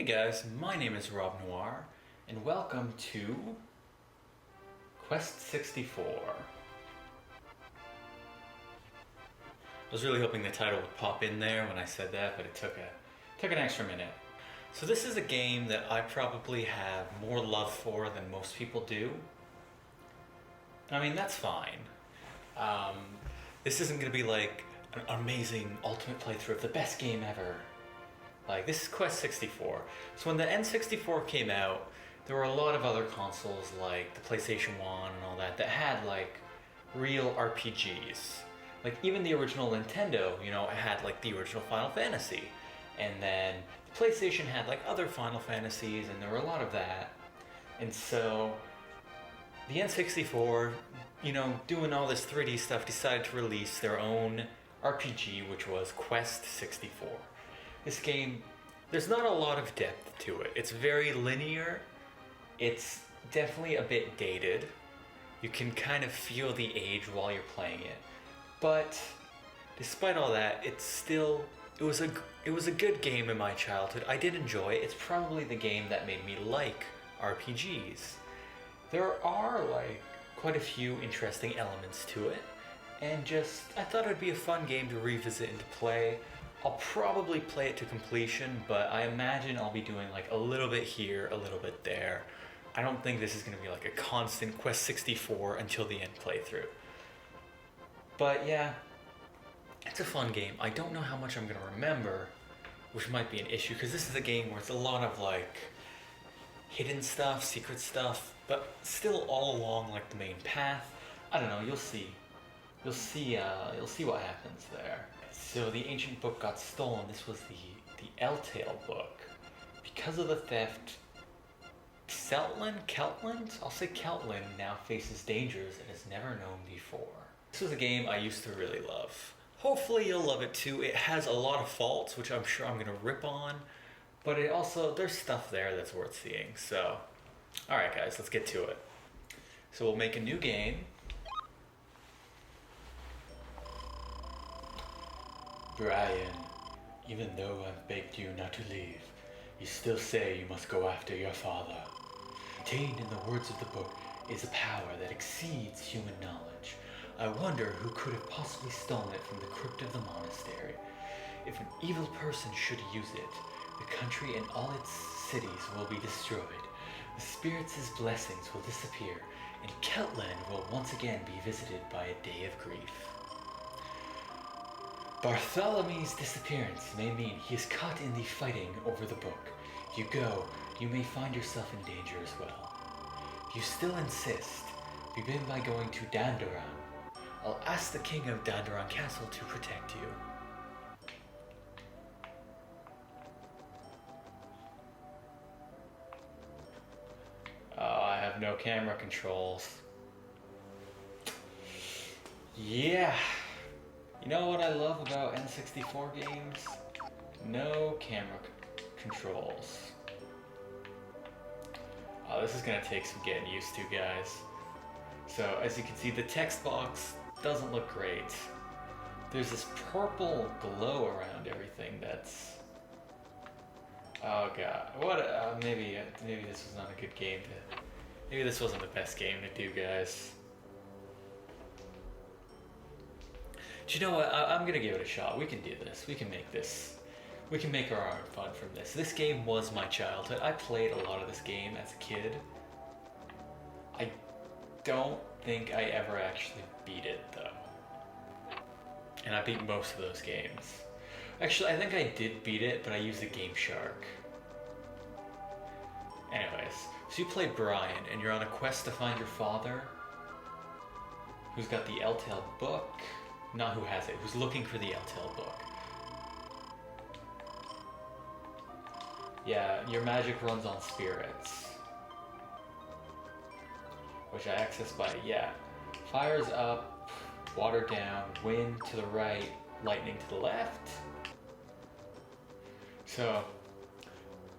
Hey guys, my name is Rob Noire, and welcome to Quest 64. I was really hoping the title would pop in there when I said that, but it took an extra minute. So this is a game that I probably have more love for than most people do. I mean, that's fine. This isn't going to be like an amazing ultimate playthrough of the best game ever. Like, this is Quest 64. So when the N64 came out, there were a lot of other consoles like the PlayStation 1 and all that had like real RPGs. Like even the original Nintendo, it had like the original Final Fantasy. And then the PlayStation had like other Final Fantasies, and there were a lot of that. And so the N64, doing all this 3D stuff, decided to release their own RPG, which was Quest 64. This game, there's not a lot of depth to it. It's very linear. It's definitely a bit dated. You can kind of feel the age while you're playing it. But despite all that, it was a good game in my childhood. I did enjoy it. It's probably the game that made me like RPGs. There are like quite a few interesting elements to it, and I thought it'd be a fun game to revisit and to play. I'll probably play it to completion, but I imagine I'll be doing like a little bit here, a little bit there. I don't think this is going to be like a constant Quest 64 until the end playthrough. But yeah, it's a fun game. I don't know how much I'm going to remember, which might be an issue, because this is a game where it's a lot of like hidden stuff, secret stuff, but still all along like the main path. I don't know, you'll see. You'll see what happens there. So the ancient book got stolen. This was the Eltail book. Because of the theft, Keltland? I'll say Keltland now faces dangers it has never known before. This was a game I used to really love. Hopefully you'll love it too. It has a lot of faults, which I'm sure I'm gonna rip on, but there's stuff there that's worth seeing. So, alright guys, let's get to it. So we'll make a new game. Brian, even though I've begged you not to leave, you still say you must go after your father. Contained in the words of the book is a power that exceeds human knowledge. I wonder who could have possibly stolen it from the crypt of the monastery. If an evil person should use it, the country and all its cities will be destroyed. The spirits' blessings will disappear, and Keltland will once again be visited by a day of grief. Bartholomew's disappearance may mean he is caught in the fighting over the book. If you go, you may find yourself in danger as well. If you still insist, begin by going to Dandaran. I'll ask the king of Dandaran Castle to protect you. Oh, I have no camera controls. Yeah. You know what I love about N64 games? No camera controls. Oh, this is gonna take some getting used to, guys. So, as you can see, the text box doesn't look great. There's this purple glow around everything that's... Oh god, maybe this was not a good game to... Maybe this wasn't the best game to do, guys. Do you know what? I'm gonna give it a shot. We can do this. We can make this. We can make our own fun from this. This game was my childhood. I played a lot of this game as a kid. I don't think I ever actually beat it though. And I beat most of those games. Actually, I think I did beat it, but I used the Game Shark. Anyways, so you play Brian, and you're on a quest to find your father, who's got the Eltail book. Not who has it, who's looking for the Eltail book. Yeah, your magic runs on spirits. Which I access by, fire's up, water down, wind to the right, lightning to the left. So,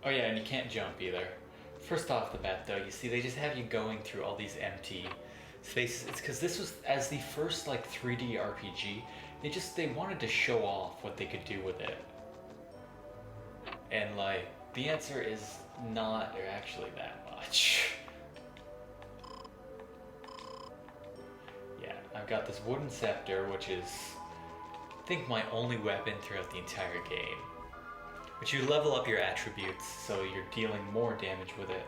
oh yeah, and you can't jump either. First off the bat though, you see they just have you going through all these empty spaces. It's because this was, as the first like 3D RPG, they wanted to show off what they could do with it. And like, The answer is not actually that much. Yeah, I've got this wooden scepter, which is, I think, my only weapon throughout the entire game. But you level up your attributes, so you're dealing more damage with it.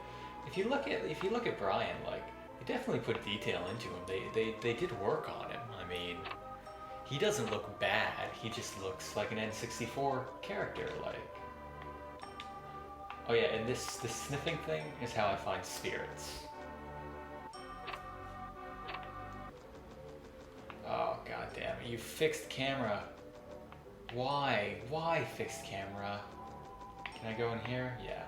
If you look at Brian, like, they definitely put detail into him. They did work on him. I mean, he doesn't look bad. He just looks like an N64 character. Like, oh yeah, and this sniffing thing is how I find spirits. Oh god damn it! You fixed camera. Why? Why fixed camera? Can I go in here? Yeah.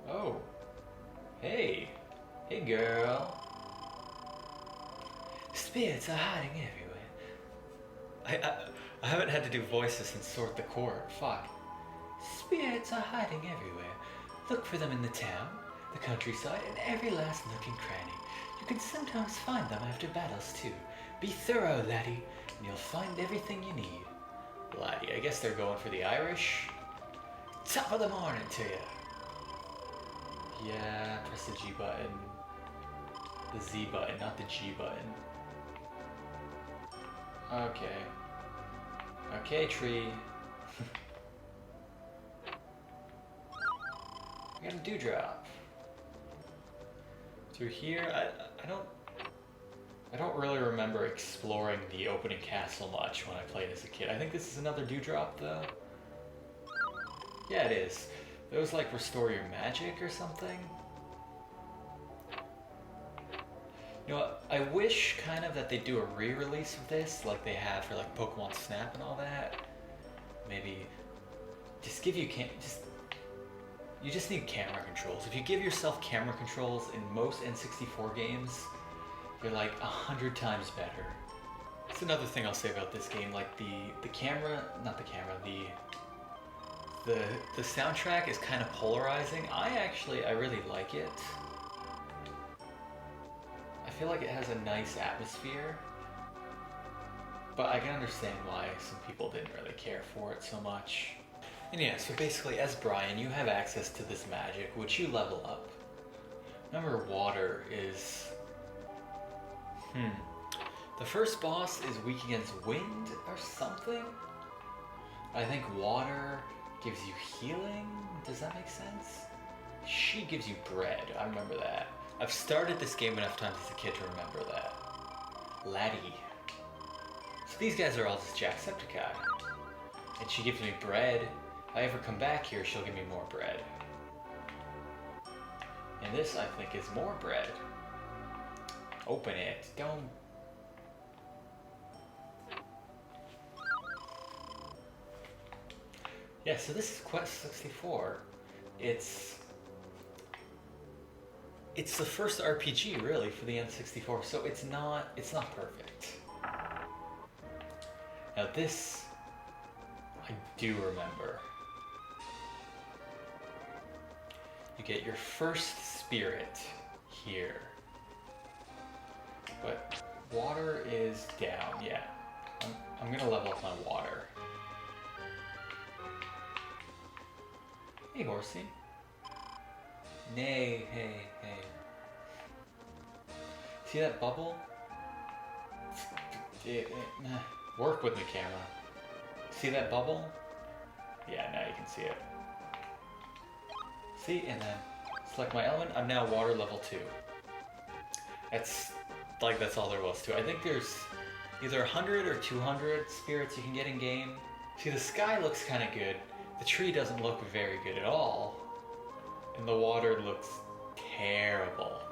Oh. Hey. Hey, girl. Spirits are hiding everywhere. I haven't had to do voices since Sort the Court. Fuck. Spirits are hiding everywhere. Look for them in the town, the countryside, and every last nook and cranny. You can sometimes find them after battles, too. Be thorough, laddie, and you'll find everything you need. Laddie, I guess they're going for the Irish. Top of the morning to you. Yeah, press the G button. The Z button, not the G button. Okay. Okay, tree. I got a dewdrop. Through here, I don't really remember exploring the opening castle much when I played as a kid. I think this is another dewdrop though. Yeah, it is. Those like restore your magic or something. You know what? I wish kind of that they do a re-release of this like they have for like Pokemon Snap and all that. Maybe just give you you just need camera controls. If you give yourself camera controls in most N64 games, you're like 100 times better. That's another thing I'll say about this game. Like the camera, not the camera, the soundtrack is kind of polarizing. I really like it. I feel like it has a nice atmosphere, but I can understand why some people didn't really care for it so much. And yeah, so basically as Brian, you have access to this magic, which you level up. Remember, water is... The first boss is weak against wind or something? I think water gives you healing? Does that make sense? She gives you bread, I remember that. I've started this game enough times as a kid to remember that. Laddie. So these guys are all just Jacksepticeye. And she gives me bread. If I ever come back here, she'll give me more bread. And this, I think, is more bread. Open it. Don't... Yeah, so this is Quest 64. It's the first RPG, really, for the N64, so it's not perfect. Now this, I do remember. You get your first spirit here. But water is down, yeah. I'm gonna level up my water. Hey, horsey. Nay, hey. See that bubble? Work with me, camera. See that bubble? Yeah, now you can see it. See, and then select my element. I'm now water level 2. That's all there was to it. I think there's either 100 or 200 spirits you can get in game. See, the sky looks kind of good. The tree doesn't look very good at all. And the water looks terrible.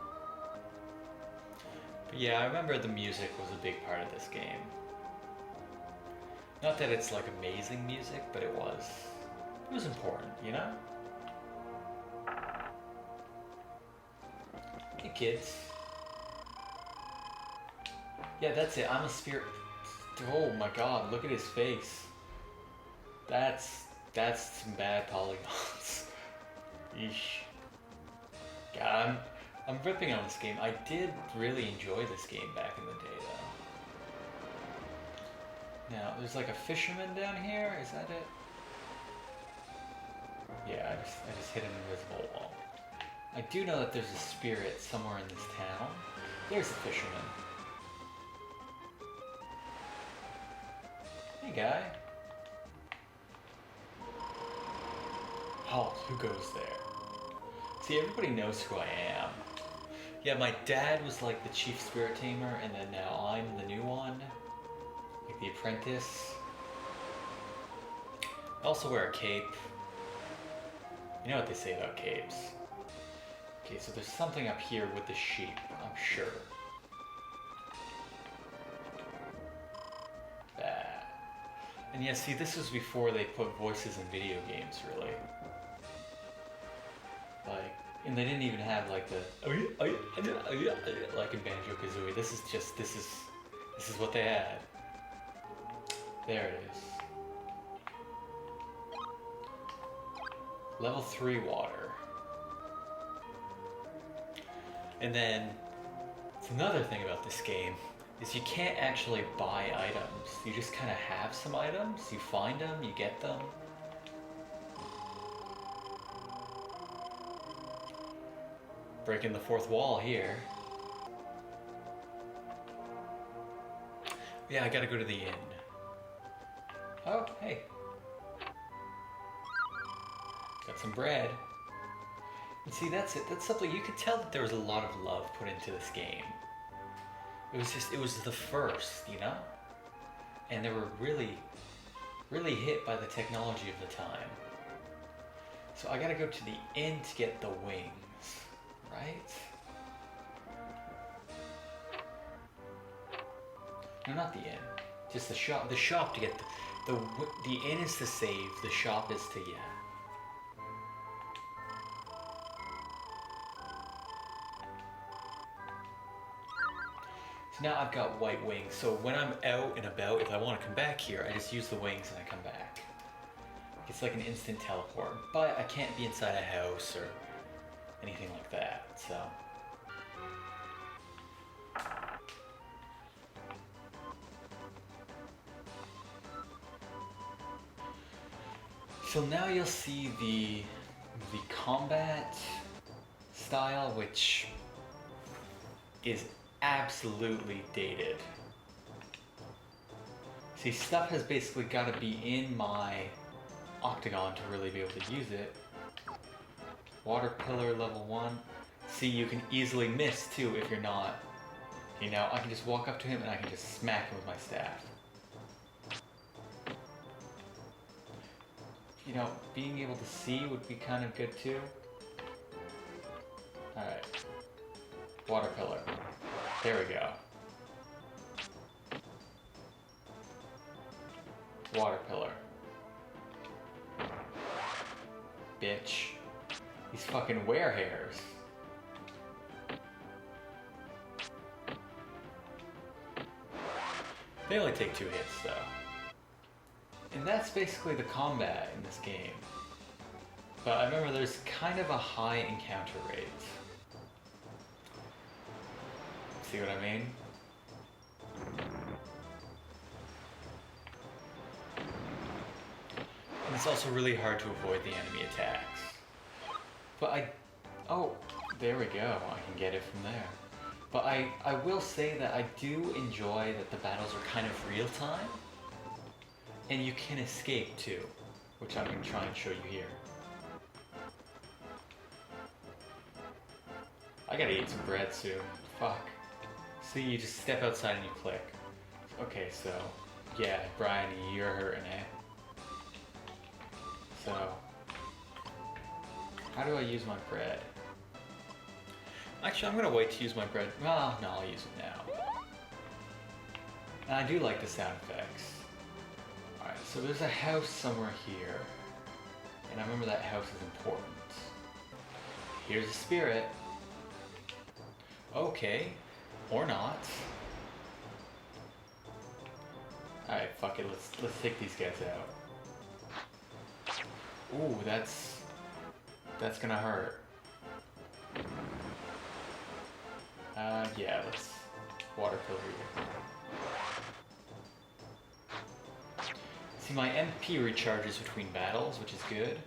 But yeah, I remember the music was a big part of this game. Not that it's like amazing music, but it was important, you know? Hey kids. Yeah, that's it. I'm a spirit. Oh my god, look at his face. That's some bad polygons. Eesh. God, I'm ripping on this game. I did really enjoy this game back in the day, though. Now, there's like a fisherman down here. Is that it? Yeah, I just hit an invisible wall. I do know that there's a spirit somewhere in this town. There's a fisherman. Hey, guy. Oh, who goes there? See, everybody knows who I am. Yeah, my dad was like the chief spirit tamer, and then now I'm the new one. Like the apprentice. I also wear a cape. You know what they say about capes. Okay, so there's something up here with the sheep, I'm sure. That. And yeah, see, this was before they put voices in video games, really. Like, and they didn't even have like the like in Banjo-Kazooie. This is what they had. There it is. Level 3 water. And then, it's another thing about this game, is you can't actually buy items. You just kind of have some items, you find them, you get them. Breaking the fourth wall here. Yeah, I gotta go to the inn. Oh, hey. Got some bread. And see, that's it. That's something you could tell that there was a lot of love put into this game. It was the first, you know? And they were really hit by the technology of the time. So I gotta go to the inn to get the wings, right? No, not the inn. Just the shop. The shop to get the inn is to save. The shop is to, yeah. So now I've got white wings. So when I'm out and about, if I want to come back here, I just use the wings and I come back. It's like an instant teleport. But I can't be inside a house or anything like that. So. So now you'll see the combat style, which is absolutely dated. See, stuff has basically got to be in my octagon to really be able to use it. Water pillar level 1. See, you can easily miss too if you're not. You know, I can just walk up to him and I can just smack him with my staff. You know, being able to see would be kind of good too. Alright. Water pillar. There we go. Water pillar. Bitch. These fucking were-hairs. They only take 2 hits though. And that's basically the combat in this game. But I remember there's kind of a high encounter rate. See what I mean? And it's also really hard to avoid the enemy attacks. But oh, there we go, I can get it from there. But I will say that I do enjoy that the battles are kind of real time. And you can escape too, which I'm going to try and show you here. I gotta eat some bread soon. Fuck. See, you just step outside and you click. Okay, so, yeah, Brian, you're hurting, eh? So, how do I use my bread? Actually, I'm gonna wait to use my bread. Well, no, I'll use it now. And I do like the sound effects. Alright, so there's a house somewhere here. And I remember that house is important. Here's a spirit. Okay. Or not. Alright, fuck it, let's take these guys out. Ooh, that's gonna hurt. Yeah, let's water pillar here. See, my MP recharges between battles, which is good.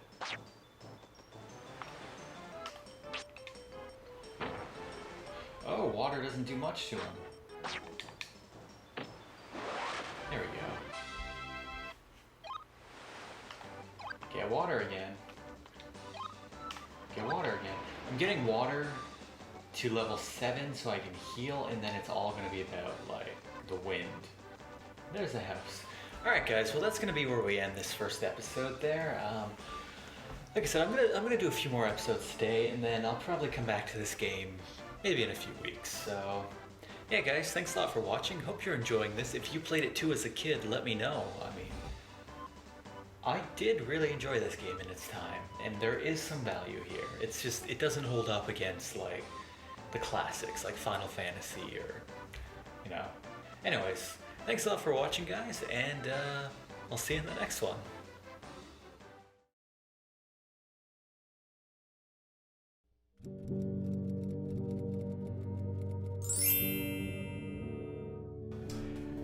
water doesn't do much to him. There we go. Get water again. Get water again. I'm getting water to level 7 so I can heal, and then it's all going to be about, like, the wind. There's the house. Alright guys, well that's going to be where we end this first episode there. Like I said, I'm gonna do a few more episodes today, and then I'll probably come back to this game maybe in a few weeks. So, yeah guys, thanks a lot for watching. Hope you're enjoying this. If you played it too as a kid, let me know. I mean, I did really enjoy this game in its time, and there is some value here. It's just, it doesn't hold up against, like, the classics, like Final Fantasy or, you know. Anyways, thanks a lot for watching, guys, and I'll see you in the next one.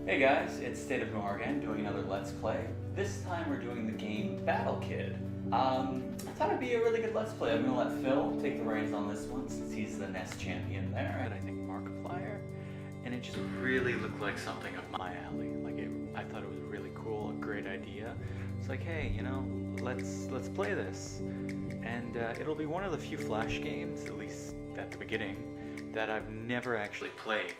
Hey guys, it's State of Noire again, doing another Let's Play. This time we're doing the game Battle Kid. I thought it'd be a really good Let's Play. I'm gonna let Phil take the reins on this one since he's the NES champion there. And I think Markiplier, and it just really looked like something up my alley. Like I thought it was really cool, a great idea. It's like, hey, you know, let's play this, and it'll be one of the few Flash games, at least at the beginning, that I've never actually played.